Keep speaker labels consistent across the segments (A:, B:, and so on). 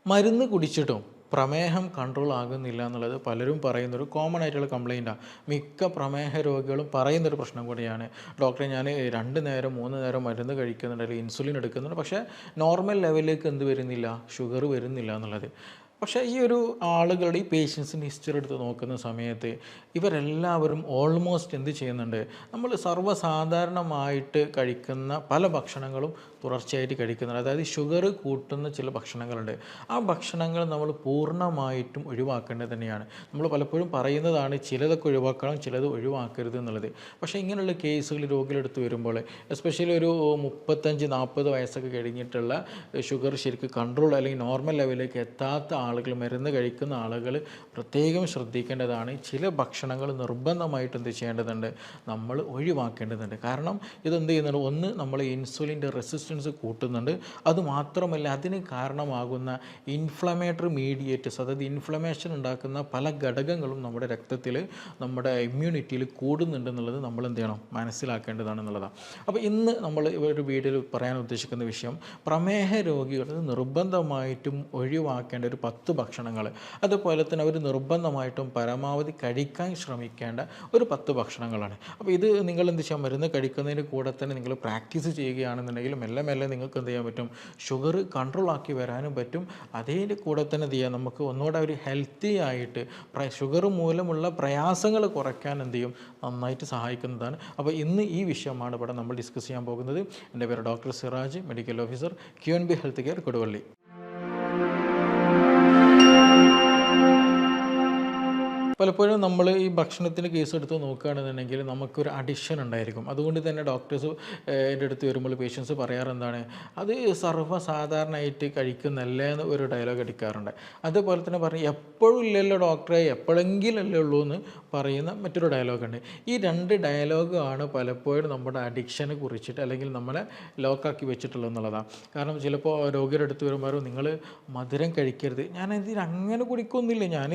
A: മരുന്ന് കുടിച്ചിട്ടും പ്രമേഹം കൺട്രോൾ ആകുന്നില്ല എന്നുള്ളത് പലരും പറയുന്നൊരു കോമൺ ആയിട്ടുള്ള കംപ്ലയിൻറ്റാണ്. മിക്ക പ്രമേഹ രോഗികളും പറയുന്നൊരു പ്രശ്നം കൂടിയാണ്. ഡോക്ടറെ, ഞാൻ 2 നേരം 3 നേരം മരുന്ന് കഴിക്കുന്നുണ്ട്, അല്ലെങ്കിൽ ഇൻസുലിൻ എടുക്കുന്നുണ്ട്, പക്ഷേ നോർമൽ ലെവലിലേക്ക് എന്ത് വരുന്നില്ല, ഷുഗർ വരുന്നില്ല എന്നുള്ളത്. പക്ഷേ ഈ ഒരു ആളുകളുടെ ഈ പേഷ്യൻസിൻ്റെ ഹിസ്റ്ററി എടുത്ത് നോക്കുന്ന സമയത്ത് ഇവരെല്ലാവരും ഓൾമോസ്റ്റ് എന്ത് ചെയ്യുന്നുണ്ട്, നമ്മൾ സർവ്വസാധാരണമായിട്ട് കഴിക്കുന്ന പല ഭക്ഷണങ്ങളും തുടർച്ചയായിട്ട് കഴിക്കുന്നുണ്ട്. അതായത് ഷുഗർ കൂട്ടുന്ന ചില ഭക്ഷണങ്ങളുണ്ട്. ആ ഭക്ഷണങ്ങൾ നമ്മൾ പൂർണ്ണമായിട്ടും ഒഴിവാക്കേണ്ടത് തന്നെയാണ്. നമ്മൾ പലപ്പോഴും പറയുന്നതാണ് ചിലതൊക്കെ ഒഴിവാക്കണം, ചിലത് ഒഴിവാക്കരുത് എന്നുള്ളത്. പക്ഷേ ഇങ്ങനെയുള്ള കേസുകൾ രോഗികളെടുത്ത് വരുമ്പോൾ, എസ്പെഷ്യലി ഒരു 35-40 വയസ്സൊക്കെ കഴിഞ്ഞിട്ടുള്ള ഷുഗർ ശരിക്കും കൺട്രോൾ അല്ലെങ്കിൽ നോർമൽ ലെവലിലേക്ക് എത്താത്ത ആളുകൾ, മരുന്ന് കഴിക്കുന്ന ആളുകൾ പ്രത്യേകം ശ്രദ്ധിക്കേണ്ടതാണ്. ചില ഭക്ഷണങ്ങൾ നിർബന്ധമായിട്ട് എന്ത് ചെയ്യേണ്ടതുണ്ട്, നമ്മൾ ഒഴിവാക്കേണ്ടതുണ്ട്. കാരണം ഇതെന്ത് ചെയ്യുന്നുണ്ട്, ഒന്ന് നമ്മൾ ഇൻസുലിൻ്റെ റെസിസ്റ്റൻസ് കൂട്ടുന്നുണ്ട്. അതുമാത്രമല്ല അതിന് കാരണമാകുന്ന ഇൻഫ്ലമേറ്ററി മീഡിയേറ്റേഴ്സ്, അതായത് ഇൻഫ്ലമേഷൻ ഉണ്ടാക്കുന്ന പല ഘടകങ്ങളും നമ്മുടെ രക്തത്തിൽ, നമ്മുടെ ഇമ്മ്യൂണിറ്റിയിൽ കൂടുന്നുണ്ട് എന്നുള്ളത് നമ്മൾ എന്ത് ചെയ്യണം, മനസ്സിലാക്കേണ്ടതാണെന്നുള്ളതാണ്. അപ്പോൾ ഇന്ന് നമ്മൾ ഒരു വീഡിയോയിൽ പറയാൻ ഉദ്ദേശിക്കുന്ന വിഷയം, പ്രമേഹ രോഗികൾ നിർബന്ധമായിട്ടും ഒഴിവാക്കേണ്ട ഒരു 10 ഭക്ഷണങ്ങൾ, അതുപോലെ തന്നെ അവർ നിർബന്ധമായിട്ടും പരമാവധി കഴിക്കാൻ ശ്രമിക്കേണ്ട ഒരു 10 ഭക്ഷണങ്ങളാണ്. അപ്പോൾ ഇത് നിങ്ങൾ എന്ത് ചെയ്യാം, മരുന്ന് കഴിക്കുന്നതിന് കൂടെ തന്നെ നിങ്ങൾ പ്രാക്ടീസ് ചെയ്യുകയാണെന്നുണ്ടെങ്കിൽ മെല്ലെ മെല്ലെ നിങ്ങൾക്ക് എന്ത് ചെയ്യാൻ പറ്റും, ഷുഗർ കൺട്രോൾ ആക്കി വരാനും പറ്റും. അതിൻ്റെ കൂടെ തന്നെ എന്ത് ചെയ്യാം, നമുക്ക് ഒന്നുകൂടെ ഒരു ഹെൽത്തി ആയിട്ട് ഷുഗർ മൂലമുള്ള പ്രയാസങ്ങൾ കുറയ്ക്കാൻ എന്ത് ചെയ്യും, നന്നായിട്ട് സഹായിക്കുന്നതാണ്. അപ്പോൾ ഇന്ന് ഈ വിഷയമാണ് ഇവിടെ നമ്മൾ ഡിസ്കസ് ചെയ്യാൻ പോകുന്നത്. എൻ്റെ പേര് doctor Siraj, medical officer, QNB health care, Koduvally. പലപ്പോഴും നമ്മൾ ഈ ഭക്ഷണത്തിൻ്റെ കേസ് എടുത്ത് നോക്കുകയാണെന്നുണ്ടെങ്കിൽ നമുക്കൊരു അഡിക്ഷൻ ഉണ്ടായിരിക്കും. അതുകൊണ്ട് തന്നെ ഡോക്ടേഴ്സ് എൻ്റെ അടുത്ത് വരുമ്പോൾ പേഷ്യൻസ് പറയാറെന്താണ്, അത് സർവ്വസാധാരണമായിട്ട് കഴിക്കുന്നല്ലേ എന്ന് ഒരു ഡയലോഗ് അടിക്കാറുണ്ട്. അതുപോലെ തന്നെ പറയും, എപ്പോഴും ഇല്ലല്ലോ ഡോക്ടറെ, എപ്പോഴെങ്കിലും അല്ലേ ഉള്ളൂ എന്ന് പറയുന്ന മറ്റൊരു ഡയലോഗുണ്ട്. ഈ 2 ഡയലോഗാണ് പലപ്പോഴും നമ്മുടെ അഡിക്ഷനെ കുറിച്ചിട്ട് അല്ലെങ്കിൽ നമ്മളെ ലോക്കാക്കി വെച്ചിട്ടുള്ളത് എന്നുള്ളതാണ്. കാരണം ചിലപ്പോൾ രോഗിയുടെ അടുത്ത് വരുമ്പോൾ, നിങ്ങൾ മധുരം കഴിക്കരുത്. ഞാൻ ഇതിന് അങ്ങനെ കുടിക്കൊന്നുമില്ല, ഞാൻ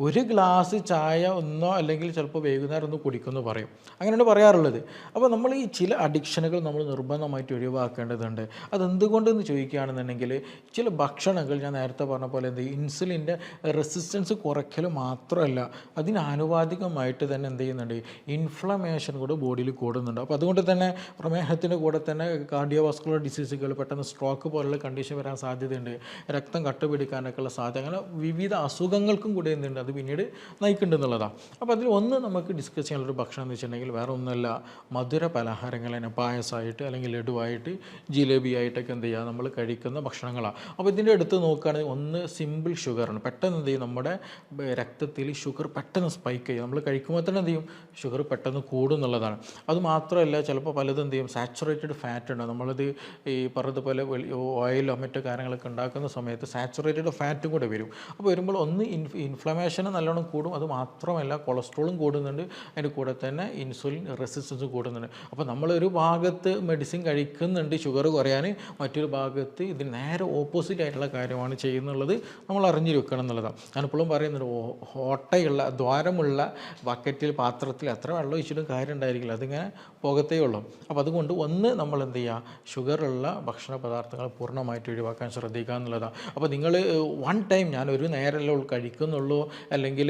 A: ഒരു ഗ്ലാസ് ചായ ഒന്നോ അല്ലെങ്കിൽ ചിലപ്പോൾ വൈകുന്നേരം ഒന്ന് കുടിക്കുമെന്ന് പറയും. അങ്ങനെയാണ് പറയാറുള്ളത്. അപ്പോൾ നമ്മൾ ഈ ചില അഡിക്ഷനുകൾ നമ്മൾ നിർബന്ധമായിട്ട് ഒഴിവാക്കേണ്ടതുണ്ട്. അതെന്തുകൊണ്ടെന്ന് ചോദിക്കുകയാണെന്നുണ്ടെങ്കിൽ, ചില ഭക്ഷണങ്ങൾ ഞാൻ നേരത്തെ പറഞ്ഞ പോലെ എന്ത് ഇൻസുലിൻ്റെ റെസിസ്റ്റൻസ് കുറയ്ക്കൽ മാത്രമല്ല, അതിന് ആനുപാതികമായിട്ട് തന്നെ എന്ത് ചെയ്യുന്നുണ്ട്, ഇൻഫ്ലമേഷൻ കൂടെ ബോഡിയിൽ കൂടുന്നുണ്ട്. അപ്പോൾ അതുകൊണ്ട് തന്നെ പ്രമേഹത്തിൻ്റെ കൂടെ തന്നെ കാർഡിയോവാസ്കുലർ ഡിസീസുകൾ, പെട്ടെന്ന് സ്ട്രോക്ക് പോലുള്ള കണ്ടീഷൻ വരാൻ സാധ്യതയുണ്ട്, രക്തം കട്ട പിടിക്കാനൊക്കെയുള്ള സാധ്യത, അങ്ങനെ വിവിധ അസുഖങ്ങൾക്കും കൂടെ എന്തുണ്ട്, അത് പിന്നീട് നയിക്കുന്നുണ്ടെന്നുള്ളതാണ്. അപ്പോൾ അതിൽ ഒന്ന് നമുക്ക് ഡിസ്കസ് ചെയ്യാനുള്ളൊരു ഭക്ഷണം എന്ന് വെച്ചിട്ടുണ്ടെങ്കിൽ വേറെ ഒന്നുമല്ല, മധുര പലഹാരങ്ങൾ തന്നെ പായസമായിട്ട് അല്ലെങ്കിൽ ലഡുവായിട്ട് ജിലേബി ആയിട്ടൊക്കെ എന്ത് ചെയ്യുക, നമ്മൾ കഴിക്കുന്ന ഭക്ഷണങ്ങളാണ്. അപ്പോൾ ഇതിൻ്റെ അടുത്ത് നോക്കുകയാണെങ്കിൽ ഒന്ന് സിമ്പിൾ ഷുഗറാണ്. പെട്ടെന്ന് എന്ത് ചെയ്യും, നമ്മുടെ രക്തത്തിൽ ഷുഗർ പെട്ടെന്ന് സ്പൈക്ക് ചെയ്യും. നമ്മൾ കഴിക്കുമ്പോൾ തന്നെ എന്ത് ചെയ്യും, ഷുഗർ പെട്ടെന്ന് കൂടും എന്നുള്ളതാണ്. അതുമാത്രമല്ല ചിലപ്പോൾ പലതും എന്ത് ചെയ്യും, സാച്ചുറേറ്റഡ് ഫാറ്റ് ഉണ്ട്. നമ്മളത് ഈ പറഞ്ഞതുപോലെ ഓയിലോ മറ്റു കാര്യങ്ങളൊക്കെ ഉണ്ടാക്കുന്ന സമയത്ത് സാച്ചുറേറ്റഡ് ഫാറ്റും കൂടെ വരും. അപ്പോൾ വരുമ്പോൾ ഒന്ന് ഇൻഫ്ലമേഷൻ നല്ലോണം കൂടും. അത് മാത്രമല്ല കൊളസ്ട്രോളും കൂടുന്നുണ്ട്, അതിൻ്റെ കൂടെ തന്നെ ഇൻസുലിൻ റെസിസ്റ്റൻസും കൂടുന്നുണ്ട്. അപ്പോൾ നമ്മളൊരു ഭാഗത്ത് മെഡിസിൻ കഴിക്കുന്നുണ്ട് ഷുഗർ കുറയാൻ, മറ്റൊരു ഭാഗത്ത് ഇതിന് നേരെ ഓപ്പോസിറ്റ് ആയിട്ടുള്ള കാര്യമാണ് ചെയ്യുന്നുള്ളത് നമ്മൾ അറിഞ്ഞിരിക്കണം എന്നുള്ളതാണ്. ഞാനിപ്പോഴും പറയുന്നുണ്ട്, ഓട്ടയുള്ള ദ്വാരമുള്ള ബക്കറ്റിൽ പാത്രത്തിൽ എത്ര വെള്ളം ഒഴിച്ചിട്ടും കാര്യം ഉണ്ടായിരിക്കില്ല, അതിങ്ങനെ പോകത്തേ ഉള്ളൂ. അപ്പോൾ അതുകൊണ്ട് ഒന്ന് നമ്മൾ എന്ത് ചെയ്യുക, ഷുഗറുള്ള ഭക്ഷണ പദാർത്ഥങ്ങൾ പൂർണ്ണമായിട്ട് ഒഴിവാക്കാൻ ശ്രദ്ധിക്കുക എന്നുള്ളതാണ്. അപ്പോൾ നിങ്ങൾ വൺ ടൈം ഞാൻ ഒരു നേരമല്ലേ കഴിക്കുന്നുള്ളൂ അല്ലെങ്കിൽ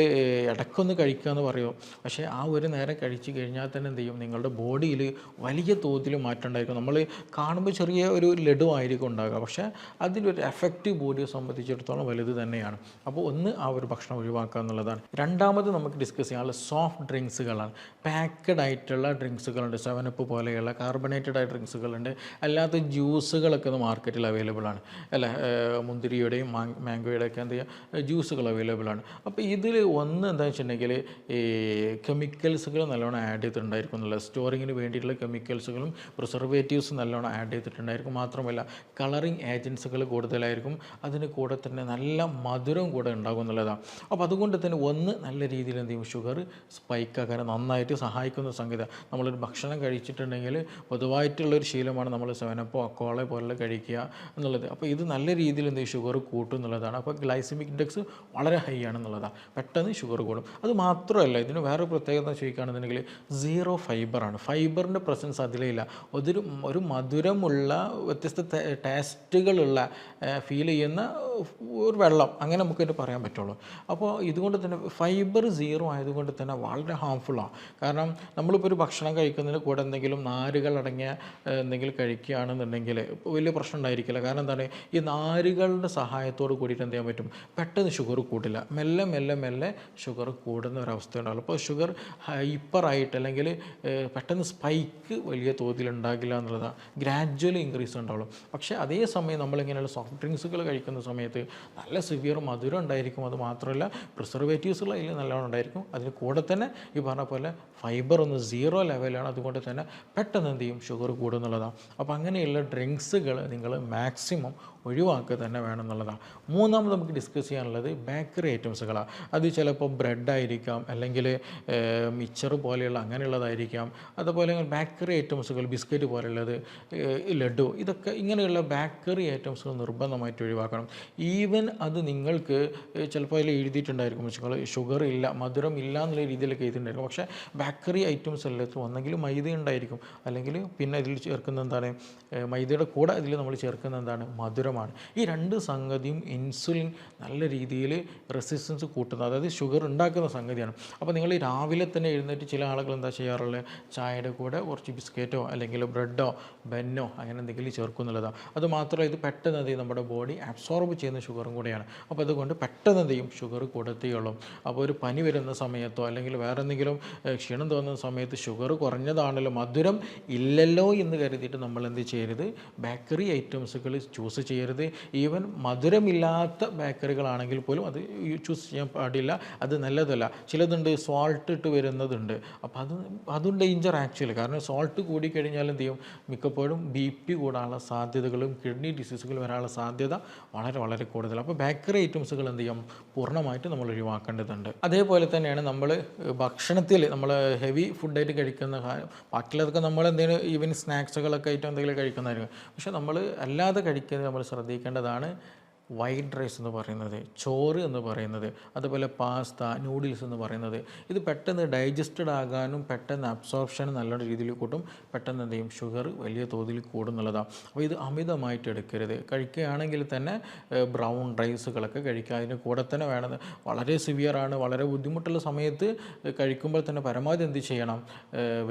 A: ഇടയ്ക്കൊന്ന് കഴിക്കുക എന്ന് പറയുമോ, പക്ഷേ ആ ഒരു നേരം കഴിച്ചു കഴിഞ്ഞാൽ തന്നെ എന്ത് ചെയ്യും, നിങ്ങളുടെ ബോഡിയിൽ വലിയ തോതിൽ മാറ്റം ഉണ്ടായിരിക്കും. നമ്മൾ കാണുമ്പോൾ ചെറിയ ഒരു ലഡു ആയിരിക്കും ഉണ്ടാകുക, പക്ഷേ അതിലൊരു എഫക്റ്റ് ബോഡിയെ സംബന്ധിച്ചിടത്തോളം വലുത് തന്നെയാണ്. അപ്പോൾ ഒന്ന് ആ ഒരു ഭക്ഷണം ഒഴിവാക്കുക എന്നുള്ളതാണ്. രണ്ടാമത് നമുക്ക് ഡിസ്കസ് ചെയ്യാനുള്ള സോഫ്റ്റ് ഡ്രിങ്ക്സുകളാണ്. പാക്കഡ് ആയിട്ടുള്ള ഡ്രിങ്ക്സുകളുണ്ട്, 7up പോലെയുള്ള കാർബണേറ്റഡ് ആയ ഡ്രിങ്ക്സുകളുണ്ട്, അല്ലാത്ത ജ്യൂസുകളൊക്കെ മാർക്കറ്റിൽ അവൈലബിൾ ആണ് അല്ലേ, മുന്തിരിയുടെയും മാംഗോയുടെയും ഒക്കെ എന്ത് ചെയ്യുക, ജ്യൂസുകൾ അവൈലബിൾ ആണ്. അപ്പോൾ ഇതിൽ ഒന്ന് എന്താ വെച്ചിട്ടുണ്ടെങ്കിൽ ഈ കെമിക്കൽസുകൾ നല്ലോണം ആഡ് ചെയ്തിട്ടുണ്ടായിരിക്കും എന്നുള്ളത്. സ്റ്റോറിങ്ങിന് വേണ്ടിയിട്ടുള്ള കെമിക്കൽസുകളും പ്രിസർവേറ്റീവ്സ് നല്ലോണം ആഡ് ചെയ്തിട്ടുണ്ടായിരിക്കും. മാത്രമല്ല കളറിങ് ഏജൻസുകൾ കൂടുതലായിരിക്കും, അതിന് കൂടെ തന്നെ നല്ല മധുരം കൂടെ ഉണ്ടാകും എന്നുള്ളതാണ്. അപ്പോൾ അതുകൊണ്ട് തന്നെ ഒന്ന് നല്ല രീതിയിൽ എന്ത് ചെയ്യും, ഷുഗർ സ്പൈക്കാക്കാൻ നന്നായിട്ട് സഹായിക്കുന്ന സംഗതി. നമ്മളൊരു ഭക്ഷണം കഴിച്ചിട്ടുണ്ടെങ്കിൽ പൊതുവായിട്ടുള്ളൊരു ശീലമാണ് നമ്മൾ 7up കോള പോലുള്ള കഴിക്കുക എന്നുള്ളത്. അപ്പോൾ ഇത് നല്ല രീതിയിൽ എന്ത് ചെയ്യും, ഷുഗർ കൂട്ടും എന്നുള്ളതാണ്. അപ്പോൾ ഗ്ലൈസമിക് ഇൻഡെക്സ് വളരെ ഹൈ ആണെന്നുള്ളതാണ്, പെട്ടെന്ന് ഷുഗർ കൂടും. അത് മാത്രമല്ല ഇതിന് വേറെ പ്രത്യേകത ചോദിക്കുകയാണെന്നുണ്ടെങ്കിൽ സീറോ ഫൈബറാണ്. ഫൈബറിൻ്റെ പ്രസൻസ് അതിലില്ല. ഒരു മധുരമുള്ള വ്യത്യസ്ത ടേസ്റ്റുകളുള്ള ഫീൽ ചെയ്യുന്ന ഒരു വെള്ളം അങ്ങനെ നമുക്കിത് പറയാൻ പറ്റുള്ളൂ. അപ്പോൾ ഇതുകൊണ്ട് തന്നെ ഫൈബർ സീറോ ആയതുകൊണ്ട് തന്നെ വളരെ ഹാംഫുള്ളാണ്. കാരണം നമ്മളിപ്പോൾ ഒരു ഭക്ഷണം കഴിക്കുന്നതിന് കൂടെ എന്തെങ്കിലും നാരുകളടങ്ങിയ എന്തെങ്കിലും കഴിക്കുകയാണെന്നുണ്ടെങ്കിൽ വലിയ പ്രശ്നം ഉണ്ടായിരിക്കില്ല. കാരണം എന്താണ്, ഈ നാരുകളുടെ സഹായത്തോട് കൂടിയിട്ട് എന്ത് ചെയ്യാൻ പറ്റും, പെട്ടെന്ന് ഷുഗർ കൂട്ടില്ല. മെല്ലെ മെല്ലെ മെല്ലെ ഷുഗർ കൂടുന്ന ഒരവസ്ഥ ഉണ്ടാവുള്ളൂ. അപ്പോൾ ഷുഗർ ഹൈപ്പറായിട്ട് അല്ലെങ്കിൽ പെട്ടെന്ന് സ്പൈക്ക് വലിയ തോതിൽ ഉണ്ടാകില്ല എന്നുള്ളതാണ്. ഗ്രാജ്വലി ഇൻക്രീസ് ഉണ്ടാവുള്ളൂ. പക്ഷേ അതേസമയം നമ്മളിങ്ങനെയുള്ള സോഫ്റ്റ് ഡ്രിങ്ക്സുകൾ കഴിക്കുന്ന സമയത്ത് നല്ല സിവിയർ മധുരം ഉണ്ടായിരിക്കും. അത് മാത്രമല്ല പ്രിസർവേറ്റീവ്സുകൾ അതിൽ നല്ലോണം ഉണ്ടായിരിക്കും. അതിന് കൂടെ തന്നെ ഈ പറഞ്ഞ പോലെ ഫൈബർ ഒന്ന് സീറോ ലെവലാണ്. അതുകൊണ്ട് തന്നെ പെട്ടെന്ന് എന്ത് ചെയ്യും, ഷുഗർ കൂടുന്നുള്ളതാണ്. അപ്പോൾ അങ്ങനെയുള്ള ഡ്രിങ്ക്സുകൾ നിങ്ങൾ മാക്സിമം ഒഴിവാക്കുക തന്നെ വേണം എന്നുള്ളതാണ്. മൂന്നാമത് നമുക്ക് ഡിസ്കസ് ചെയ്യാനുള്ളത് ബേക്കറി ഐറ്റംസുകളാണ്. അത് ചിലപ്പോൾ ബ്രെഡായിരിക്കാം, അല്ലെങ്കിൽ മിച്ചർ പോലെയുള്ള അങ്ങനെയുള്ളതായിരിക്കാം. അതുപോലെ ബേക്കറി ഐറ്റംസുകൾ ബിസ്ക്കറ്റ് പോലെയുള്ളത്, ലഡു, ഇതൊക്കെ ഇങ്ങനെയുള്ള ബേക്കറി ഐറ്റംസുകൾ നിർബന്ധമായിട്ട് ഒഴിവാക്കണം. ഈവൻ അത് നിങ്ങൾക്ക് ചിലപ്പോൾ അതിൽ എഴുതിയിട്ടുണ്ടായിരിക്കും ഷുഗർ ഇല്ല, മധുരം ഇല്ല എന്നുള്ള രീതിയിലൊക്കെ എഴുതിയിട്ടുണ്ടായിരിക്കും. പക്ഷേ ബേക്കറി ഐറ്റംസ് എല്ലാത്തിലും ഒന്നെങ്കിലും മൈദ ഉണ്ടായിരിക്കും, അല്ലെങ്കിൽ പിന്നെ അതിൽ ചേർക്കുന്ന എന്താണ്, മൈദയുടെ കൂടെ അതിൽ നമ്മൾ ചേർക്കുന്ന എന്താണ്, മധുരമാണ്. ഈ രണ്ട് സംഗതിയും ഇൻസുലിൻ നല്ല രീതിയിൽ റെസിസ്റ്റൻസ് കൂട്ടുന്നത്, അതായത് ഷുഗർ ഉണ്ടാക്കുന്ന സംഗതിയാണ്. അപ്പോൾ നിങ്ങൾ രാവിലെ തന്നെ എഴുന്നേറ്റ് ചില ആളുകൾ എന്താ ചെയ്യാറുള്ളത്, ചായയുടെ കൂടെ കുറച്ച് ബിസ്ക്കറ്റോ അല്ലെങ്കിൽ ബ്രെഡോ ബന്നോ അങ്ങനെ എന്തെങ്കിലും ചേർക്കുന്നുള്ളതാണ്. അത് മാത്രമല്ല ഇത് പെട്ടെന്ന് എന്ത് ചെയ്യും, നമ്മുടെ ബോഡി അബ്സോർബ് ചെയ്യുന്ന ഷുഗറും കൂടെയാണ്. അപ്പോൾ അതുകൊണ്ട് പെട്ടെന്ന് എന്ത് ചെയ്യും, ഷുഗർ കൂടത്തേയുള്ളൂ. അപ്പോൾ ഒരു പനി വരുന്ന സമയത്തോ അല്ലെങ്കിൽ വേറെ എന്തെങ്കിലും ക്ഷീണം തോന്നുന്ന സമയത്ത് ഷുഗർ കുറഞ്ഞതാണല്ലോ, മധുരം ഇല്ലല്ലോ എന്ന് കരുതിയിട്ട് നമ്മൾ എന്ത് ചെയ്യരുത്, ബേക്കറി ഐറ്റംസുകൾ ചൂസ് ചെയ്യരുത്. ഈവൻ മധുരമില്ലാത്ത ബേക്കറികളാണെങ്കിൽ പോലും അത് ചൂസ് ചെയ്യാൻ പാടില്ല. അത് നല്ലതല്ല. ചിലതുണ്ട് സോൾട്ട് ഇട്ട് വരുന്നതുണ്ട്. അപ്പോൾ അതും ഡേഞ്ചർ ആക്ച്വലി. കാരണം സോൾട്ട് കൂടിക്കഴിഞ്ഞാൽ എന്ത് ചെയ്യും, മിക്കപ്പോഴും BP കൂടാനുള്ള സാധ്യതകളും കിഡ്നി ഡിസീസുകൾ വരാനുള്ള സാധ്യത വളരെ വളരെ കൂടുതലാണ്. അപ്പോൾ ബേക്കറി ഐറ്റംസുകൾ എന്ത് ചെയ്യും, പൂർണ്ണമായിട്ട് നമ്മൾ ഒഴിവാക്കേണ്ടതുണ്ട്. അതേപോലെ തന്നെയാണ് നമ്മൾ ഭക്ഷണത്തിൽ നമ്മൾ ഹെവി ഫുഡായിട്ട് കഴിക്കുന്ന ബാക്കിയുള്ളതൊക്കെ നമ്മൾ എന്തെങ്കിലും ഈവൻ സ്നാക്സുകളൊക്കെ ആയിട്ട് എന്തെങ്കിലും കഴിക്കുന്നതായിരിക്കും. പക്ഷേ നമ്മൾ അല്ലാതെ കഴിക്കുന്നത് നമ്മൾ ശ്രദ്ധിക്കേണ്ടതാണ്. വൈറ്റ് റൈസ് എന്ന് പറയുന്നത്, ചോറ് എന്ന് പറയുന്നത്, അതുപോലെ പാസ്ത, നൂഡിൽസ് എന്ന് പറയുന്നത്, ഇത് പെട്ടെന്ന് ഡൈജസ്റ്റഡ് ആകാനും പെട്ടെന്ന് അബ്സോർപ്ഷൻ നല്ല രീതിയിൽ കൂട്ടും. പെട്ടെന്ന് എന്ത് ചെയ്യും, ഷുഗർ വലിയ തോതിൽ കൂടുന്നുള്ളതാണ്. അപ്പോൾ ഇത് അമിതമായിട്ട് എടുക്കരുത്. കഴിക്കുകയാണെങ്കിൽ തന്നെ ബ്രൗൺ റൈസുകളൊക്കെ കഴിക്കുക. അതിന് കൂടെ തന്നെ വേണത് വളരെ സിവിയറാണ്, വളരെ ബുദ്ധിമുട്ടുള്ള സമയത്ത് കഴിക്കുമ്പോൾ തന്നെ പരമാവധി എന്ത് ചെയ്യണം,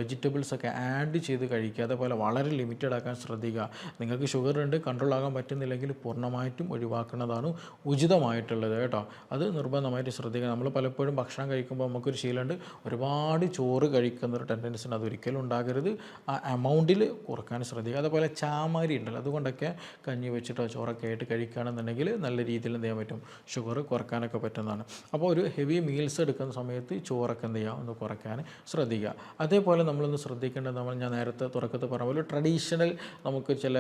A: വെജിറ്റബിൾസൊക്കെ ആഡ് ചെയ്ത് കഴിക്കുക. അതേപോലെ വളരെ ലിമിറ്റഡ് ആക്കാൻ ശ്രദ്ധിക്കുക. നിങ്ങൾക്ക് ഷുഗർ ഉണ്ട്, കൺട്രോൾ ആകാൻ പറ്റുന്നില്ലെങ്കിൽ പൂർണ്ണമായിട്ടും ഒഴിവാക്കുന്നതാണ് ഉചിതമായിട്ടുള്ളത് കേട്ടോ. അത് നിർബന്ധമായിട്ട് ശ്രദ്ധിക്കുക. നമ്മൾ പലപ്പോഴും ഭക്ഷണം കഴിക്കുമ്പോൾ നമുക്കൊരു ശീലമുണ്ട്, ഒരുപാട് ചോറ് കഴിക്കുന്ന ഒരു ടെൻഡൻസി ഉണ്ട്. അതൊരിക്കലും ഉണ്ടാകരുത്. ആ എമൗണ്ടിൽ കുറക്കാൻ ശ്രദ്ധിക്കുക. അതുപോലെ ചാമാരി ഉണ്ടല്ലോ, അതുകൊണ്ടൊക്കെ കഞ്ഞി വെച്ചിട്ടോ ചോറൊക്കെ ആയിട്ട് കഴിക്കുകയാണെന്നുണ്ടെങ്കിൽ നല്ല രീതിയിൽ എന്ത് ചെയ്യാൻ പറ്റും, ഷുഗർ കുറക്കാനൊക്കെ പറ്റുന്നതാണ്. അപ്പോൾ ഒരു ഹെവി മീൽസ് എടുക്കുന്ന സമയത്ത് ചോറൊക്കെ എന്ത് ചെയ്യുക, ഒന്ന് കുറയ്ക്കാൻ ശ്രദ്ധിക്കുക. അതേപോലെ നമ്മളൊന്ന് ശ്രദ്ധിക്കേണ്ടത്, ഞാൻ നേരത്തെ തുടക്കത്തിൽ പറഞ്ഞ പോലെ ട്രഡീഷണൽ നമുക്ക് ചില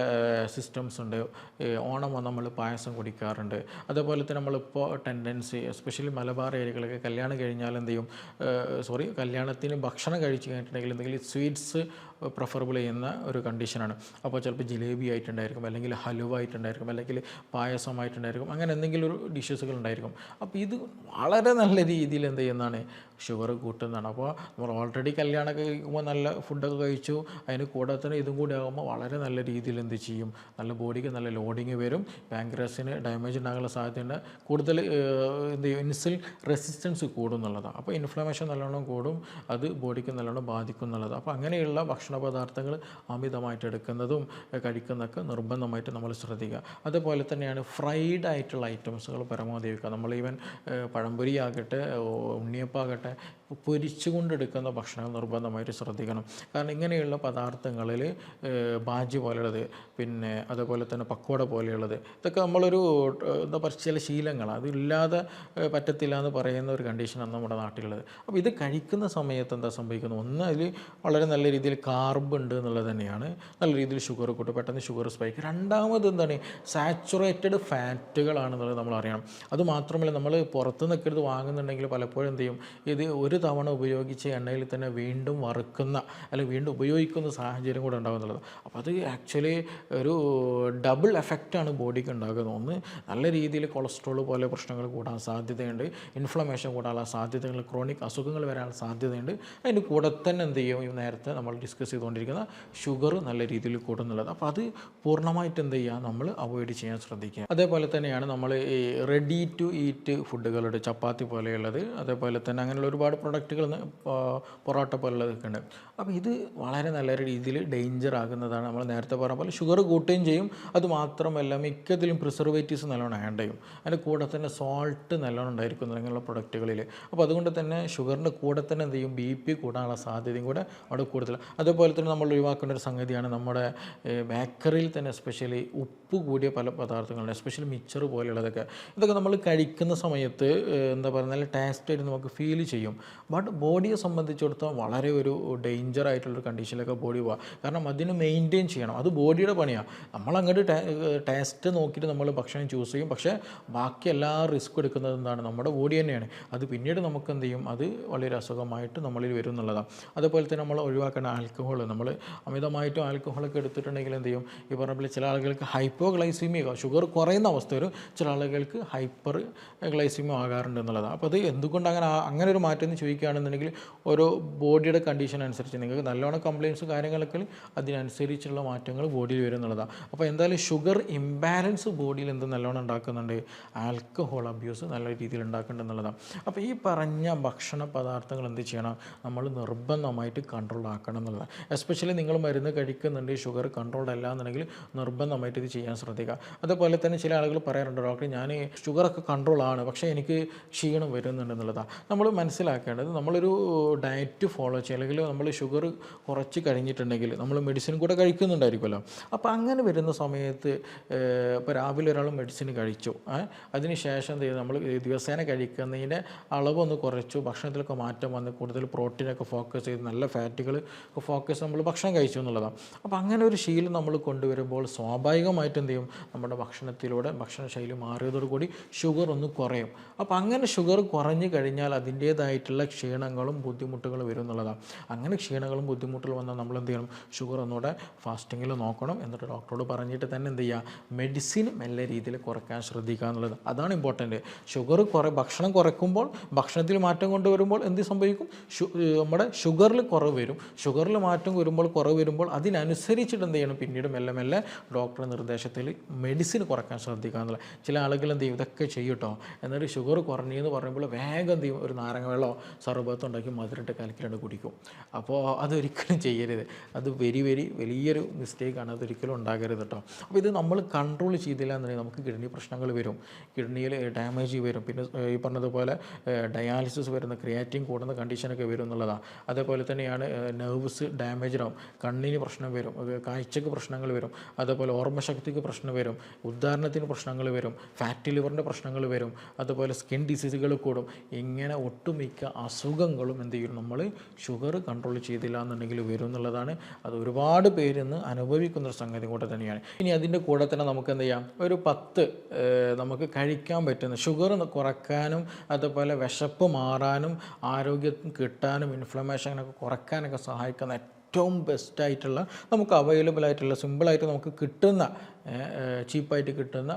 A: സിസ്റ്റംസ് ഉണ്ട്. ഓണം നമ്മൾ പായസം കുടിക്കാറുണ്ട്. അതേപോലെ തന്നെ നമ്മളിപ്പോൾ ടെൻഡൻസി എസ്പെഷ്യലി മലബാർ ഏരിയകളൊക്കെ കല്യാണം കഴിഞ്ഞാൽ എന്ത് ചെയ്യും, കല്യാണത്തിന് ഭക്ഷണം കഴിച്ച് കഴിഞ്ഞിട്ടുണ്ടെങ്കിൽ എന്തെങ്കിലും സ്വീറ്റ്സ് പ്രിഫറബിൾ ചെയ്യുന്ന ഒരു കണ്ടീഷനാണ്. അപ്പോൾ ചിലപ്പോൾ ജിലേബി ആയിട്ടുണ്ടായിരിക്കും, അല്ലെങ്കിൽ ഹലുവ ആയിട്ടുണ്ടായിരിക്കും, അല്ലെങ്കിൽ പായസമായിട്ടുണ്ടായിരിക്കും, അങ്ങനെ എന്തെങ്കിലും ഒരു ഡിഷസുകൾ ഉണ്ടായിരിക്കും. അപ്പോൾ ഇത് വളരെ നല്ല രീതിയിൽ എന്ത് ചെയ്യുന്നതാണ്, ഷുഗർ കൂട്ടുന്നതാണ്. അപ്പോൾ നമ്മൾ ഓൾറെഡി കല്യാണമൊക്കെ കഴിക്കുമ്പോൾ നല്ല ഫുഡൊക്കെ കഴിച്ചു, അതിന് കൂടെ തന്നെ ഇതും കൂടി ആകുമ്പോൾ വളരെ നല്ല രീതിയിൽ എന്ത് ചെയ്യും, നല്ല ബോഡിക്ക് നല്ല ലോഡിങ് വരും. പാൻക്രിയാസിന് ഡാമേജ് ഉണ്ടാകാനുള്ള സാധ്യതയുണ്ട്. കൂടുതൽ എന്ത് ചെയ്യും, ഇൻസുലിൻ റെസിസ്റ്റൻസ് കൂടും എന്നുള്ളതാണ്. അപ്പോൾ ഇൻഫ്ലമേഷൻ നല്ലോണം കൂടും, അത് ബോഡിക്ക് നല്ലോണം ബാധിക്കും എന്നുള്ളത്. അപ്പോൾ അങ്ങനെയുള്ള ഭക്ഷണ പദാർത്ഥങ്ങൾ അമിതമായിട്ട് എടുക്കുന്നതും കഴിക്കുന്നതൊക്കെ നിർബന്ധമായിട്ട് നമ്മൾ ശ്രദ്ധിക്കുക. അതുപോലെ തന്നെയാണ് ഫ്രൈഡ് ആയിട്ടുള്ള ഐറ്റംസുകൾ പരമാവധി വയ്ക്കുക. നമ്മൾ ഈവൻ പഴംപൊരി ആകട്ടെ, ഉണ്ണിയപ്പാകട്ടെ, പൊരിച്ചുകൊണ്ടെടുക്കുന്ന ഭക്ഷണങ്ങൾ നിർബന്ധമായിട്ട് ശ്രദ്ധിക്കണം. കാരണം ഇങ്ങനെയുള്ള പദാർത്ഥങ്ങളിൽ ബാജി പോലെയുള്ളത്, പിന്നെ അതുപോലെ തന്നെ പക്കോട പോലെയുള്ളത്, ഇതൊക്കെ നമ്മളൊരു എന്താ പറയുക, ചില ശീലങ്ങളാണ്. അതില്ലാതെ പറ്റത്തില്ല എന്ന് പറയുന്ന ഒരു കണ്ടീഷനാണ് നമ്മുടെ നാട്ടിലുള്ളത്. അപ്പോൾ ഇത് കഴിക്കുന്ന സമയത്ത് എന്താ സംഭവിക്കുന്നത്, ഒന്ന് അതിൽ വളരെ നല്ല രീതിയിൽ കാർബ് ഉണ്ട് എന്നുള്ളത് തന്നെയാണ്, നല്ല രീതിയിൽ ഷുഗർ കൂട്ടും, പെട്ടെന്ന് ഷുഗർ സ്പൈക്ക്. രണ്ടാമത് എന്താണ്, സാച്ചുറേറ്റഡ് ഫാറ്റുകളാണെന്നുള്ളത് നമ്മൾ അറിയണം. അതുമാത്രമല്ല നമ്മൾ പുറത്തു നിന്നൊക്കെ ഇത് വാങ്ങുന്നുണ്ടെങ്കിൽ പലപ്പോഴും എന്ത് ചെയ്യും, ഇത് ഒരു തവണ ഉപയോഗിച്ച എണ്ണയിൽ തന്നെ വീണ്ടും വറുക്കുന്ന അല്ലെങ്കിൽ വീണ്ടും ഉപയോഗിക്കുന്ന സാഹചര്യം കൂടെ ഉണ്ടാകുന്നുള്ളത്. അപ്പോൾ അത് ആക്ച്വലി ഒരു ഡബിൾ എഫക്റ്റാണ് ബോഡിക്ക് ഉണ്ടാകുന്നത്. ഒന്ന് നല്ല രീതിയിൽ കൊളസ്ട്രോൾ പോലെ പ്രശ്നങ്ങൾ കൂടാൻ സാധ്യതയുണ്ട്, ഇൻഫ്ലമേഷൻ കൂടാനുള്ള സാധ്യതകൾ, ക്രോണിക് അസുഖങ്ങൾ വരാനുള്ള സാധ്യതയുണ്ട്. അതിൻ്റെ കൂടെ തന്നെ എന്ത് ചെയ്യും, ഈ നേരത്തെ നമ്മൾ ഡിസ്കസ് ചെയ്തുകൊണ്ടിരിക്കുന്ന ഷുഗർ നല്ല രീതിയിൽ കൂടുന്നുള്ളത്. അപ്പോൾ അത് പൂർണ്ണമായിട്ട് എന്ത് ചെയ്യുക, നമ്മൾ അവോയ്ഡ് ചെയ്യാൻ ശ്രദ്ധിക്കുക. അതേപോലെ തന്നെയാണ് നമ്മൾ ഈ റെഡി ടു ഈറ്റ് ഫുഡുകളുടെ ചപ്പാത്തി പോലെയുള്ളത്, അതേപോലെ തന്നെ അങ്ങനെയുള്ള ഒരുപാട് പ്രൊഡക്റ്റുകൾ, പൊറോട്ട പോലുള്ളതൊക്കെ ഉണ്ട്. അപ്പോൾ ഇത് വളരെ നല്ല രീതിയിൽ ഡേഞ്ചർ ആകുന്നതാണ്. നമ്മൾ നേരത്തെ പറഞ്ഞ പോലെ ഷുഗർ കൂട്ടുകയും ചെയ്യും. അതുമാത്രമല്ല മിക്കതിലും പ്രിസർവേറ്റീവ്സ് നല്ലോണം ആഡ് ചെയ്യും. അതിൻ്റെ കൂടെ തന്നെ സോൾട്ട് നല്ലോണം ഉണ്ടായിരിക്കും അങ്ങനെയുള്ള പ്രൊഡക്റ്റുകളിൽ. അപ്പോൾ അതുകൊണ്ട് തന്നെ ഷുഗറിൻ്റെ കൂടെ തന്നെ എന്ത് ചെയ്യും, BP കൂടാനുള്ള സാധ്യതയും കൂടെ അവിടെ കൂടുതൽ. അതേപോലെ തന്നെ നമ്മൾ ഒഴിവാക്കേണ്ട ഒരു സംഗതിയാണ് നമ്മുടെ ബേക്കറിയിൽ തന്നെ എസ്പെഷ്യലി ഉപ്പ് കൂടിയ പല പദാർത്ഥങ്ങളുണ്ട്, എസ്പെഷ്യലി മിച്ചർ പോലെയുള്ളതൊക്കെ. ഇതൊക്കെ നമ്മൾ കഴിക്കുന്ന സമയത്ത് എന്താ പറയുക, നല്ല ടേസ്റ്റായിട്ട് നമുക്ക് ഫീൽ ചെയ്യും. ബട്ട് ബോഡിയെ സംബന്ധിച്ചിടത്തോളം വളരെ ഒരു ഡേഞ്ചർ ആയിട്ടുള്ളൊരു കണ്ടീഷനിലൊക്കെ ബോഡി പോകാം. കാരണം അതിന് മെയിൻറ്റെയിൻ ചെയ്യണം, അത് ബോഡിയുടെ പണിയാണ്. നമ്മളങ്ങോട്ട് ടേസ്റ്റ് നോക്കിയിട്ട് നമ്മൾ ഭക്ഷണം ചൂസ് ചെയ്യും, പക്ഷേ ബാക്കി എല്ലാ റിസ്ക് എടുക്കുന്നത് എന്താണ്, നമ്മുടെ ബോഡി തന്നെയാണ്. അത് പിന്നീട് നമുക്ക് എന്ത് ചെയ്യും, അത് വളരെ അസുഖമായിട്ട് നമ്മളിൽ വരും എന്നുള്ളതാണ്. അതുപോലെ തന്നെ നമ്മൾ ഒഴിവാക്കേണ്ട ആൽക്കഹോൾ. നമ്മൾ അമിതമായിട്ടും ആൽക്കഹോളൊക്കെ എടുത്തിട്ടുണ്ടെങ്കിൽ എന്ത് ചെയ്യും, ഈ പറഞ്ഞ പോലെ ചില ആളുകൾക്ക് ഹൈപ്പോഗ്ലൈസീമിയ, ഷുഗർ കുറയുന്ന അവസ്ഥ വരും, ചില ആളുകൾക്ക് ഹൈപ്പർ ഗ്ലൈസീമിയ ആകാറുണ്ട് എന്നുള്ളതാണ്. അപ്പോൾ അത് എന്തുകൊണ്ട് അങ്ങനെ ഒരു മാറ്റം എന്ന് ചോദിക്കുകയാണെന്നുണ്ടെങ്കിൽ ഓരോ ബോഡിയുടെ കണ്ടീഷൻ അനുസരിച്ച് നിങ്ങൾക്ക് നല്ലോണം കംപ്ലയിൻസ് കാര്യങ്ങളൊക്കെ അതിനനുസരിച്ചുള്ള മാറ്റങ്ങൾ ബോഡിയിൽ വരും എന്നുള്ളതാണ്. അപ്പോൾ എന്തായാലും ഷുഗർ ഇംബാലൻസ് ബോഡിയിൽ എന്ത് നല്ലോണം ഉണ്ടാക്കുന്നുണ്ട്, ആൽക്കഹോൾ അബ്യൂസ് നല്ല രീതിയിൽ ഉണ്ടാക്കുന്നുണ്ട് എന്നുള്ളതാണ്. അപ്പോൾ ഈ പറഞ്ഞ ഭക്ഷണ പദാർത്ഥങ്ങൾ എന്ത് ചെയ്യണം, നമ്മൾ നിർബന്ധമായിട്ട് കൺട്രോൾ ആക്കണം എന്നുള്ളതാണ്. എസ്പെഷ്യലി നിങ്ങൾ മരുന്ന് കഴിക്കുന്നുണ്ട്, ഷുഗർ കൺട്രോൾഡ് അല്ല എന്നുണ്ടെങ്കിൽ നിർബന്ധമായിട്ട് ഇത് ചെയ്യാൻ ശ്രദ്ധിക്കുക. അതുപോലെ തന്നെ ചില ആളുകൾ പറയാറുണ്ട്, ഡോക്ടർ ഞാൻ ഷുഗറൊക്കെ കൺട്രോളാണ് പക്ഷേ എനിക്ക് ക്ഷീണം വരുന്നുണ്ട് എന്നുള്ളതാണ്. നമ്മൾ മനസ്സിലാക്കേണ്ടത്, നമ്മളൊരു ഡയറ്റ് ഫോളോ ചെയ്യുക, അല്ലെങ്കിൽ നമ്മൾ ഷുഗർ കുറച്ച് കഴിഞ്ഞിട്ടുണ്ടെങ്കിൽ നമ്മൾ മെഡിസിൻ കൂടെ കഴിക്കുന്നുണ്ടായിരിക്കുമല്ലോ. അപ്പോൾ അങ്ങനെ വരുന്ന സമയത്ത് ഇപ്പോൾ രാവിലെ ഒരാൾ മെഡിസിൻ കഴിച്ചു, അതിന് ശേഷം എന്ത് ചെയ്തു, നമ്മൾ ദിവസേന കഴിക്കുന്നതിൻ്റെ അളവൊന്ന് കുറച്ചു, ഭക്ഷണത്തിലൊക്കെ മാറ്റം വന്ന് കൂടുതൽ പ്രോട്ടീനൊക്കെ ഫോക്കസ് ചെയ്ത് നല്ല ഫാറ്റുകൾ ഫോക്കസ് നമ്മൾ ഭക്ഷണം കഴിച്ചു എന്നുള്ളതാണ്. അപ്പോൾ അങ്ങനെ ഒരു ശീലം നമ്മൾ കൊണ്ടുവരുമ്പോൾ സ്വാഭാവികമായിട്ട് എന്ത് ചെയ്യും, നമ്മുടെ ഭക്ഷണത്തിലൂടെ ഭക്ഷണശൈലി മാറിയതോടുകൂടി ഷുഗർ ഒന്ന് കുറയും. അപ്പോൾ അങ്ങനെ ഷുഗർ കുറഞ്ഞു കഴിഞ്ഞാൽ അതിൻ്റേതായിട്ടുള്ള ക്ഷീണങ്ങളും ബുദ്ധിമുട്ടുകളും വരും എന്നുള്ളതാണ്. അങ്ങനെ ക്ഷീണങ്ങളും ബുദ്ധിമുട്ടുകളും വന്നാൽ നമ്മൾ എന്ത് ചെയ്യണം, ഷുഗർ ഒന്നുകൂടെ ഫാസ്റ്റിങ്ങിൽ നോക്കണം. എന്നിട്ട് ഡോക്ടറോട് പറഞ്ഞിട്ട് തന്നെ എന്ത് ചെയ്യുക, മെഡിസിൻ മെല്ലെ രീതിയിൽ കുറയ്ക്കാൻ ശ്രദ്ധിക്കുക എന്നുള്ളത്, അതാണ് ഇമ്പോർട്ടൻറ്റ്. ഭക്ഷണം കുറയ്ക്കുമ്പോൾ, ഭക്ഷണത്തിൽ മാറ്റം കൊണ്ടുവരുമ്പോൾ എന്ത് സംഭവിക്കും, നമ്മുടെ ഷുഗറിൽ കുറവ് വരും. ഷുഗറിൽ മാറ്റം കുറവ് വരുമ്പോൾ അതിനനുസരിച്ചിട്ട് എന്ത് ചെയ്യണം, പിന്നീട് മെല്ലെ മെല്ലെ ഡോക്ടറുടെ നിർദ്ദേശത്തിൽ മെഡിസിൻ കുറയ്ക്കാൻ ശ്രദ്ധിക്കുക എന്നുള്ളത്. ചില ആളുകൾ എന്ത് ചെയ്യും, ഇതൊക്കെ ചെയ്യൂട്ടോ, എന്നിട്ട് ഷുഗർ കുറഞ്ഞെന്ന് പറയുമ്പോൾ വേഗം എന്ത് ചെയ്യും, ഒരു നാരങ്ങ വെള്ളമോ സർബത്തോ ഉണ്ടാക്കി മധുരട്ട് കലക്കിലാണ്ട് കുടിക്കും. അപ്പോൾ അതൊരിക്കലും ചെയ്യരുത്. അത് വലിയൊരു മിസ്റ്റേക്കാണ്, അതൊരിക്കലും ഉണ്ടാകരുത് കേട്ടോ. അപ്പോൾ ഇത് നമ്മൾ കൺട്രോൾ ചെയ്തില്ല എന്നുണ്ടെങ്കിൽ നമുക്ക് കിഡ്നി പ്രശ്നങ്ങൾ വരും, കിഡ്നിയിൽ ഡാമേജ് വരും, പിന്നെ ഈ പറഞ്ഞതുപോലെ ഡയാലിസിസ് വരുന്ന, ക്രിയാറ്റിൻ കൂടുന്ന കണ്ടീഷനൊക്കെ വരും എന്നുള്ളതാണ്. അതേപോലെ തന്നെയാണ് നെർവ്സ് ഡാമേജ് ആവും, കണ്ണിന് പ്രശ്നം വരും, കാഴ്ചക്ക് പ്രശ്നങ്ങൾ വരും, അതേപോലെ ഓർമ്മശക്തിക്ക് പ്രശ്നം വരും, ഉദാഹരണത്തിന് പ്രശ്നങ്ങൾ വരും, ഫാറ്റി ലിവറിൻ്റെ പ്രശ്നങ്ങൾ വരും, അതുപോലെ സ്കിൻ ഡിസീസുകൾ കൂടും. ഇങ്ങനെ ഒട്ടുമിക്ക അസുഖങ്ങളും എന്ത് ചെയ്യും, നമ്മൾ ഷുഗർ കൺട്രോൾ ചെയ്തില്ല എന്നുണ്ടെങ്കിൽ വരും എന്നുള്ളതാണ്. അത് ഒരുപാട് പേരിന്ന് അനുഭവിക്കുന്നൊരു സംഗതി കൂടെ തന്നെയാണ്. ഇനി അതിൻ്റെ കൂടെ തന്നെ നമുക്ക് എന്ത് ചെയ്യാം, ഒരു 10 നമുക്ക് കഴിക്കാൻ പറ്റുന്ന ഷുഗർ കുറയ്ക്കാനും അതുപോലെ വിശപ്പ് മാറാനും ആരോഗ്യം കിട്ടാനും ഇൻഫ്ലമേഷനൊക്കെ കുറയ്ക്കാനൊക്കെ സഹായിക്കുന്ന ഏറ്റവും ബെസ്റ്റായിട്ടുള്ള, നമുക്ക് അവൈലബിൾ ആയിട്ടുള്ള, സിമ്പിളായിട്ട് നമുക്ക് കിട്ടുന്ന, ചീപ്പായിട്ട് കിട്ടുന്ന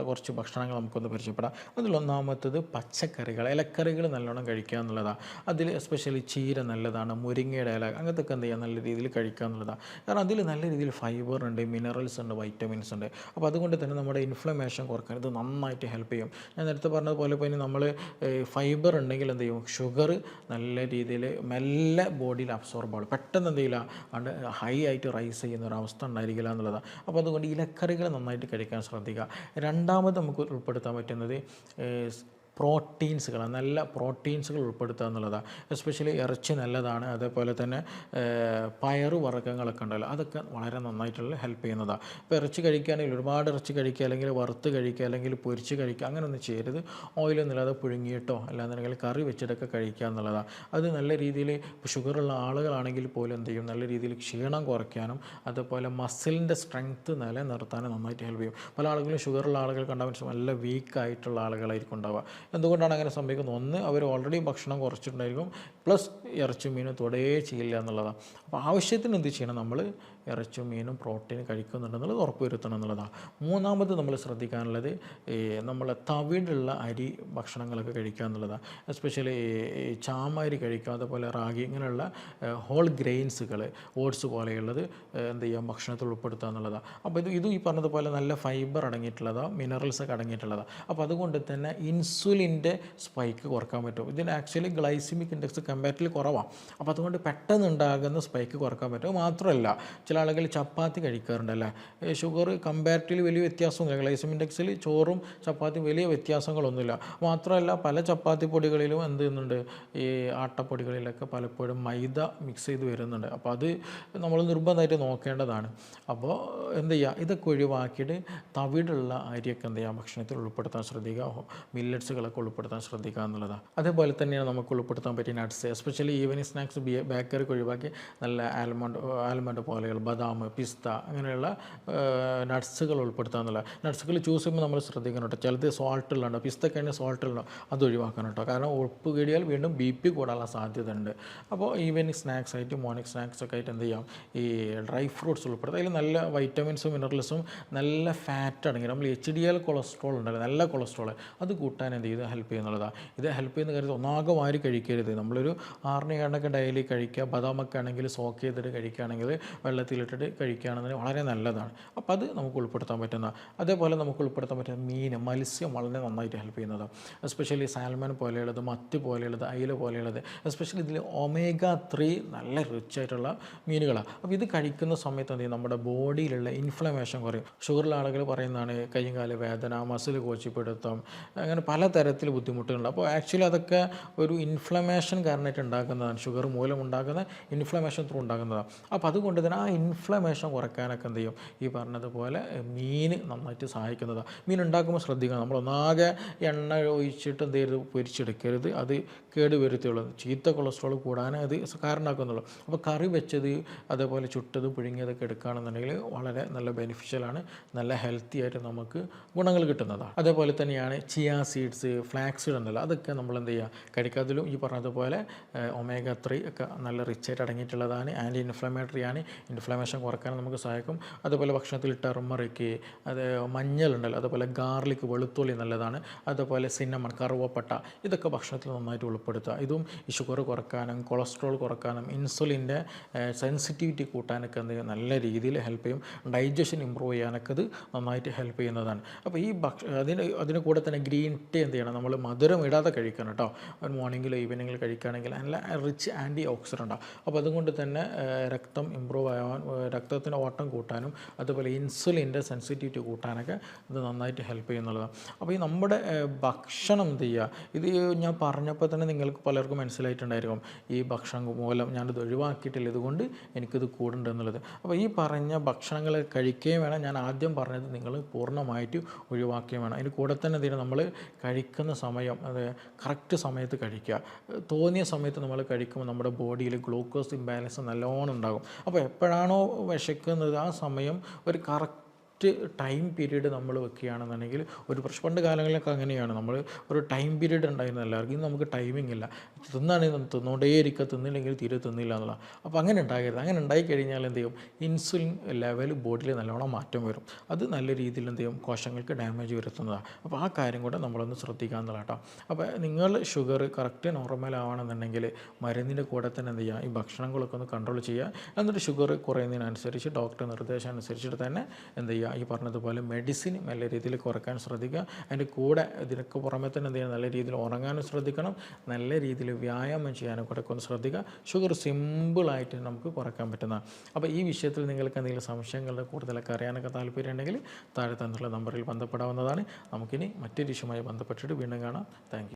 A: കുറച്ച് ഭക്ഷണങ്ങൾ നമുക്കൊന്ന് പരിചയപ്പെടാം. അതിലൊന്നാമത്തത് പച്ചക്കറികൾ, ഇലക്കറികൾ നല്ലോണം കഴിക്കുക എന്നുള്ളതാണ്. അതിൽ എസ്പെഷ്യലി ചീര നല്ലതാണ്, മുരിങ്ങയുടെ ഇല, അങ്ങനത്തെ ഒക്കെ എന്ത് ചെയ്യുക, നല്ല രീതിയിൽ കഴിക്കുക എന്നുള്ളതാണ്. കാരണം അതിൽ നല്ല രീതിയിൽ ഫൈബർ ഉണ്ട്, മിനറൽസ് ഉണ്ട്, വൈറ്റമിൻസ് ഉണ്ട്. അപ്പോൾ അതുകൊണ്ട് തന്നെ നമ്മുടെ ഇൻഫ്ലമേഷൻ കുറക്കാൻ ഇത് നന്നായിട്ട് ഹെൽപ്പ് ചെയ്യും. ഞാൻ നേരത്തെ പറഞ്ഞതുപോലെ ഇപ്പോൾ നമ്മൾ ഫൈബർ ഉണ്ടെങ്കിൽ എന്ത് ചെയ്യും, ഷുഗർ നല്ല രീതിയിൽ മെല്ലെ ബോഡിയിൽ അബ്സോർബ് ആവും, പെട്ടെന്ന് എന്ത് ചെയ്യില്ല, അത് ഹൈ ആയിട്ട് റൈസ് ചെയ്യുന്ന ഒരു അവസ്ഥ ഉണ്ടായിരിക്കില്ല എന്നുള്ളതാണ്. അപ്പോൾ അതുകൊണ്ട് ഇലക്കറികൾ നന്നായിട്ട് കഴിക്കാൻ ശ്രദ്ധിക്കുക. രണ്ടാമത് നമുക്ക് ഉൾപ്പെടുത്താൻ പറ്റുന്നത് പ്രോട്ടീൻസുകൾ, നല്ല പ്രോട്ടീൻസുകൾ ഉൾപ്പെടുത്തുക എന്നുള്ളതാണ്. എസ്പെഷ്യലി ഇറച്ചി നല്ലതാണ്, അതേപോലെ തന്നെ പയറ് വർഗ്ഗങ്ങളൊക്കെ ഉണ്ടല്ലോ, അതൊക്കെ വളരെ നന്നായിട്ടുള്ള ഹെൽപ്പ് ചെയ്യുന്നതാണ്. ഇപ്പോൾ ഇറച്ചി കഴിക്കുകയാണെങ്കിൽ ഒരുപാട് ഇറച്ചി കഴിക്കുക, അല്ലെങ്കിൽ വറുത്ത് കഴിക്കുക, അല്ലെങ്കിൽ പൊരിച്ച് കഴിക്കുക, അങ്ങനെയൊന്നും ചെയ്യരുത്. ഓയിലൊന്നുമില്ലാതെ പുഴുങ്ങിയിട്ടോ അല്ലാന്നുണ്ടെങ്കിൽ കറി വെച്ചിട്ടൊക്കെ കഴിക്കുക എന്നുള്ളതാണ്. അത് നല്ല രീതിയിൽ ഷുഗറുള്ള ആളുകളാണെങ്കിൽ പോലും എന്ത് ചെയ്യും, നല്ല രീതിയിൽ ക്ഷീണം കുറയ്ക്കാനും അതുപോലെ മസിലിൻ്റെ സ്ട്രെങ്ത്ത് നിലനിർത്താനും നന്നായിട്ട് ഹെൽപ്പ് ചെയ്യും. പല ആളുകളും ഷുഗറുള്ള ആളുകൾ കണ്ടാൽ നല്ല വീക്കായിട്ടുള്ള ആളുകളായിരിക്കും ഉണ്ടാവുക. എന്തുകൊണ്ടാണ് അങ്ങനെ സംഭവിക്കുന്നത്? ഒന്ന്, അവർ ഓൾറെഡി ഭക്ഷണം കുറച്ചിട്ടുണ്ടായിരിക്കും, പ്ലസ് ഇറച്ചും മീനും തൊടേ ചെയ്യില്ല എന്നുള്ളതാണ്. അപ്പോൾ ആവശ്യത്തിന് എന്ത് ചെയ്യണം? നമ്മൾ ഇറച്ചും മീനും പ്രോട്ടീൻ കഴിക്കുന്നുണ്ടെന്നുള്ളത് ഉറപ്പ് വരുത്തണം എന്നുള്ളതാണ്. മൂന്നാമത് നമ്മൾ ശ്രദ്ധിക്കാനുള്ളത് നമ്മൾ തവിടുള്ള അരി ഭക്ഷണങ്ങളൊക്കെ കഴിക്കുക എന്നുള്ളതാണ്. എസ്പെഷ്യലി ചാമരി കഴിക്കുക, അതുപോലെ റാഗി, ഇങ്ങനെയുള്ള ഹോൾ ഗ്രെയിൻസുകൾ, ഓട്സ് പോലെയുള്ളത് എന്ത് ചെയ്യാം, ഭക്ഷണത്തിൽ ഉൾപ്പെടുത്തുക എന്നുള്ളതാണ്. അപ്പോൾ ഇത് ഈ പറഞ്ഞതുപോലെ നല്ല ഫൈബർ അടങ്ങിയിട്ടുള്ളതാണ്, മിനറൽസ് ഒക്കെ അടങ്ങിയിട്ടുള്ളതാണ്. അപ്പോൾ അതുകൊണ്ട് തന്നെ ഇൻസുലിൻ്റെ സ്പൈക്ക് കുറക്കാൻ പറ്റും. ഇതിന് ആക്ച്വലി ഗ്ലൈസിമിക് ഇൻഡെക്സ് കമ്പാരിറ്റീവ്ലി കുറവാണ്. അപ്പോൾ അതുകൊണ്ട് പെട്ടെന്ന് ഉണ്ടാകുന്ന സ്പൈക്ക് കുറക്കാൻ പറ്റും. മാത്രമല്ല ചില ആളുകൾ ചപ്പാത്തി കഴിക്കാറുണ്ടല്ലേ, ഷുഗർ കമ്പാരിറ്റീവ്ലി വലിയ വ്യത്യാസമൊന്നുമില്ല, ഗ്ലൈസിമിക് ഇൻഡെക്സിൽ ചോറും ചപ്പാത്തിയും വലിയ വ്യത്യാസങ്ങളൊന്നുമില്ല. മാത്രമല്ല പല ചപ്പാത്തി പൊടികളിലും എന്ത് ചെയ്യുന്നുണ്ട്, ഈ ആട്ടപ്പൊടികളിലൊക്കെ പലപ്പോഴും മൈദ മിക്സ് ചെയ്ത് വരുന്നുണ്ട്. അപ്പോൾ അത് നമ്മൾ നിർബന്ധമായിട്ട് നോക്കേണ്ടതാണ്. അപ്പോൾ എന്ത് ചെയ്യുക, ഇതൊക്കെ ഒഴിവാക്കിയിട്ട് തവിടുള്ള അരിയൊക്കെ എന്ത് ചെയ്യുക, ഭക്ഷണത്തിൽ ഉൾപ്പെടുത്താൻ ശ്രദ്ധിക്കുക, മില്ലറ്റ്സുകളൊക്കെ ഉൾപ്പെടുത്താൻ ശ്രദ്ധിക്കുക എന്നുള്ളതാണ്. അതേപോലെ തന്നെയാണ് നമുക്ക് ഉൾപ്പെടുത്താൻ പറ്റിയ നട്ട്സ്, എസ്പെഷ്യലി ഈവനിങ് സ്നാക്സ് ബേക്കറിക്ക് ഒഴിവാക്കി നല്ല ആൽമണ്ട് പോലെയുള്ള ബദാം, പിസ്ത, അങ്ങനെയുള്ള നട്ട്സുകൾ ഉൾപ്പെടുത്തുക എന്നുള്ള. നട്ട്സുകൾ ചൂസ് ചെയ്യുമ്പോൾ നമ്മൾ ശ്രദ്ധിക്കണം കേട്ടോ. ചിലത് സോൾട്ടുള്ളതുണ്ടോ, പിസ്തക്കഴിഞ്ഞ സോൾട്ടുള്ളതോ, അത് ഒഴിവാക്കണം കേട്ടോ. കാരണം ഉപ്പ് കൂടിയാൽ വീണ്ടും BP കൂടാനുള്ള സാധ്യത ഉണ്ട്. അപ്പോൾ ഈവനിങ് സ്നാക്സ് ആയിട്ട്, മോർണിംഗ് സ്നാക്സ് ഒക്കെ ആയിട്ട് എന്ത് ചെയ്യാം, ഈ ഡ്രൈ ഫ്രൂട്ട്സ് ഉൾപ്പെടുത്തുക. അതിൽ നല്ല വൈറ്റമിൻസും മിനറൽസും നല്ല ഫാറ്റ് അടങ്ങി, നമ്മൾ HDL കൊളസ്ട്രോൾ ഉണ്ടല്ലോ, നല്ല കൊളസ്ട്രോൾ, അത് കൂട്ടാൻ എന്ത് ചെയ്ത് ഹെൽപ്പ് ചെയ്യുന്നുള്ളതാണ്. ഇത് ഹെൽപ്പ് ചെയ്യുന്ന കാര്യത്തിൽ ഒന്നാകെ വാരി കഴിക്കരുത്. നമ്മളൊരു 6 ഡെയിലി കഴിക്കുക. ബദാമൊക്കെ ആണെങ്കിൽ സോക്ക് ചെയ്തിട്ട് കഴിക്കുകയാണെങ്കിൽ, വെള്ളത്തിലിട്ടിട്ട് കഴിക്കുകയാണെന്നുണ്ടെങ്കിൽ വളരെ നല്ലതാണ്. അപ്പോൾ അത് നമുക്ക് ഉൾപ്പെടുത്താൻ പറ്റുന്ന. അതേപോലെ നമുക്ക് ഉൾപ്പെടുത്താൻ പറ്റുന്ന മത്സ്യം വളരെ നന്നായിട്ട് ഹെൽപ്പ് ചെയ്യുന്നതാണ്. എസ്പെഷ്യലി സാൽമൺ പോലെയുള്ളത്, മത്തി പോലെയുള്ളത്, അയില പോലെയുള്ളത്, എസ്പെഷ്യലി ഇതിൽ omega-3 നല്ല റിച്ച് ആയിട്ടുള്ള മീനുകളാണ്. അപ്പോൾ ഇത് കഴിക്കുന്ന സമയത്ത് എന്ത് ചെയ്യും, നമ്മുടെ ബോഡിയിലുള്ള ഇൻഫ്ലമേഷൻ കുറയും. ഷുഗറുള്ള ആളുകൾ പറയുന്നതാണ് കൈയും കാല് വേദന, മസിൽ കോച്ചിപ്പിടുത്തം, അങ്ങനെ പലതരത്തിൽ ബുദ്ധിമുട്ടുകളുണ്ട്. അപ്പോൾ ആക്ച്വലി അതൊക്കെ ഒരു ഇൻഫ്ലമേഷൻ കാരണമായിട്ട് ഉണ്ടാക്കുന്നതാണ്, ഷുഗർ മൂലം ഉണ്ടാകുന്ന ഇൻഫ്ലമേഷൻ ത്രൂ ഉണ്ടാകുന്നതാണ്. അപ്പോൾ അതുകൊണ്ട് തന്നെ ആ ഇൻഫ്ലമേഷൻ കുറയ്ക്കാനൊക്കെ എന്ത് ചെയ്യും, ഈ പറഞ്ഞതുപോലെ മീൻ നന്നായിട്ട് സഹായിക്കുന്നതാണ്. മീൻ ഉണ്ടാക്കുമ്പോൾ ശ്രദ്ധിക്കണം, നമ്മളൊന്നാകെ എണ്ണ ഒഴിച്ചിട്ട് എന്ത് ചെയ്യരുത്, പൊരിച്ചെടുക്കരുത്, അത് കേടുവരുത്തുള്ളൂ, ചീത്ത കൊളസ്ട്രോൾ കൂടാനേ അത് കാരണമാക്കുന്നുള്ളൂ. അപ്പോൾ കറി വെച്ചത്, അതേപോലെ ചുട്ടത്, പുഴുങ്ങിയതൊക്കെ എടുക്കുകയാണെന്നുണ്ടെങ്കിൽ വളരെ നല്ല ബെനിഫിഷ്യലാണ്, നല്ല ഹെൽത്തി ആയിട്ട് നമുക്ക് ഗുണങ്ങൾ കിട്ടുന്നതാണ്. അതേപോലെ തന്നെയാണ് ചിയാ സീഡ്സ്, ഫ്ലാക്സ് സീഡ് ഉണ്ടല്ലോ, അതൊക്കെ നമ്മൾ എന്ത് ചെയ്യുക, കഴിക്കാതിലും ഈ പറഞ്ഞതുപോലെ omega-3 ഒക്കെ നല്ല റിച്ചായിട്ട് അടങ്ങിയിട്ടുള്ളതാണ്. ആൻറ്റി ഇൻഫ്ലമേറ്ററി ആണ്, ഇൻഫ്ലമേഷൻ കുറക്കാൻ നമുക്ക് സഹായിക്കും. അതുപോലെ ഭക്ഷണത്തിൽ ടെർമറിക്ക്, അത് മഞ്ഞളുണ്ടല്ലോ, അതുപോലെ ഗാർലിക്, വെളുത്തുള്ളി നല്ലതാണ്. അതുപോലെ സിന്നമൺ, കറുവപ്പട്ട, ഇതൊക്കെ ഭക്ഷണത്തിൽ നന്നായിട്ട് ഉൾപ്പെടുത്തുക. ഇതും ഈ ഷുഗർ കുറക്കാനും കൊളസ്ട്രോൾ കുറക്കാനും ഇൻസുലിൻ്റെ സെൻസിറ്റിവിറ്റി കൂട്ടാനൊക്കെ എന്ത് ചെയ്യും, നല്ല രീതിയിൽ ഹെൽപ്പ് ചെയ്യും. ഡൈജഷൻ ഇമ്പ്രൂവ് ചെയ്യാനൊക്കെ ഇത് നന്നായിട്ട് ഹെൽപ്പ് ചെയ്യുന്നതാണ്. അപ്പോൾ ഈ അതിന് കൂടെ തന്നെ ഗ്രീൻ ടീ എന്ത് ചെയ്യണം, നമ്മൾ മധുരം ഇടാതെ കഴിക്കണം കേട്ടോ. മോർണിംഗിലോ ഈവനിങ്ങിൽ കഴിക്കുകയാണെങ്കിൽ നല്ല റിച്ച് ആൻറ്റി ഓക്സിഡൻ്റാണ്. അപ്പോൾ അതുകൊണ്ട് തന്നെ രക്തം ഇമ്പ്രൂവ് ആവാൻ, രക്തത്തിൻ്റെ ഓട്ടം കൂട്ടാനും, അതുപോലെ ഇൻസുലിൻ്റെ സെൻസിറ്റിവിറ്റി കൂട്ടാനൊക്കെ ഇത് നന്നായിട്ട് ഹെൽപ്പ് ചെയ്യുന്നുള്ളതാണ്. അപ്പോൾ ഈ നമ്മുടെ ഭക്ഷണം എന്ത് ചെയ്യുക, ഇത് ഞാൻ പറഞ്ഞപ്പോൾ തന്നെ നിങ്ങൾക്ക് പലർക്കും മനസ്സിലായിട്ടുണ്ടായിരിക്കും, ഈ ഭക്ഷണം മൂലം ഞാനിത് ഒഴിവാക്കിയിട്ടില്ല, ഇതുകൊണ്ട് എനിക്കിത് കൂടുന്നുണ്ട് എന്നുള്ളത്. അപ്പോൾ ഈ പറഞ്ഞ ഭക്ഷണങ്ങൾ കഴിക്കുകയും വേണം, ഞാൻ ആദ്യം പറഞ്ഞത് നിങ്ങൾ പൂർണ്ണമായിട്ട് ഒഴിവാക്കുകയും വേണം. അതിന് കൂടെ തന്നെ എന്തെങ്കിലും നമ്മൾ കഴിക്കുന്ന സമയം, അത് കറക്റ്റ് സമയത്ത് കഴിക്കുക. തോന്നിയ സമയത്ത് നമ്മൾ കഴിക്കുമ്പോൾ നമ്മുടെ ബോഡിയിൽ ഗ്ലൂക്കോസ് ഇംബാലൻസ് നല്ലോണം ഉണ്ടാകും. അപ്പോൾ എപ്പോഴാണോ വിശക്കുന്നത് ആ സമയം ഒരു കറക്റ്റ് ടൈം പീരീഡ് നമ്മൾ വെക്കുകയാണെന്നുണ്ടെങ്കിൽ ഒരു പണ്ട് കാലങ്ങളിലൊക്കെ അങ്ങനെയാണ്, നമ്മൾ ഒരു ടൈം പീരീഡ് ഉണ്ടായിരുന്നു എല്ലാവർക്കും. ഇന്ന് നമുക്ക് ടൈമിംഗ് ഇല്ല, തിന്നാണെങ്കിൽ തിന്നുകൊണ്ടേയിരിക്കുക, തിന്നില്ലെങ്കിൽ തീരെ തിന്നില്ല എന്നുള്ള. അപ്പോൾ അങ്ങനെ ഉണ്ടാകരുത്. അങ്ങനെ ഉണ്ടായിക്കഴിഞ്ഞാൽ എന്ത് ചെയ്യും, ഇൻസുലിൻ ലെവൽ ബോഡിയിൽ നല്ലോണം മാറ്റം വരും. അത് നല്ല രീതിയിൽ എന്ത് ചെയ്യും, കോശങ്ങൾക്ക് ഡാമേജ് വരുത്തുന്നതാണ്. അപ്പോൾ ആ കാര്യം കൂടെ നമ്മളൊന്ന് ശ്രദ്ധിക്കുക എന്നുള്ള കേട്ടോ. അപ്പോൾ നിങ്ങൾ ഷുഗർ കറക്റ്റ് നോർമൽ ആവണമെന്നുണ്ടെങ്കിൽ മരുന്നിൻ്റെ കൂടെ തന്നെ എന്ത് ചെയ്യുക, ഈ ഭക്ഷണങ്ങളൊക്കെ ഒന്ന് കൺട്രോൾ ചെയ്യുക. എന്നിട്ട് ഷുഗർ കുറയുന്നതിനനുസരിച്ച് ഡോക്ടർ നിർദ്ദേശം അനുസരിച്ചിട്ട് തന്നെ എന്ത് ചെയ്യുക, ഈ പറഞ്ഞതുപോലെ മെഡിസിൻ നല്ല രീതിയിൽ കുറയ്ക്കാൻ ശ്രദ്ധിക്കുക. അതിൻ്റെ കൂടെ ഇതിനൊക്കെ പുറമെ തന്നെ എന്ത് ചെയ്യുക, നല്ല രീതിയിൽ ഉറങ്ങാനും ശ്രദ്ധിക്കണം, നല്ല രീതിയിൽ വ്യായാമം ചെയ്യാനും കൂടെ ഒന്ന് ശ്രദ്ധിക്കുക. ഷുഗർ സിമ്പിളായിട്ട് നമുക്ക് കുറയ്ക്കാൻ പറ്റുന്നതാണ്. അപ്പോൾ ഈ വിഷയത്തിൽ നിങ്ങൾക്ക് എന്തെങ്കിലും സംശയങ്ങൾ കൂടുതലൊക്കെ അറിയാനൊക്കെ താല്പര്യം ഉണ്ടെങ്കിൽ താഴെ തന്നിട്ടുള്ള നമ്പറിൽ ബന്ധപ്പെടാവുന്നതാണ്. നമുക്കിനി മറ്റൊരു ഇഷ്യൂമായി ബന്ധപ്പെട്ടിട്ട് വീണ്ടും കാണാം. Thank you.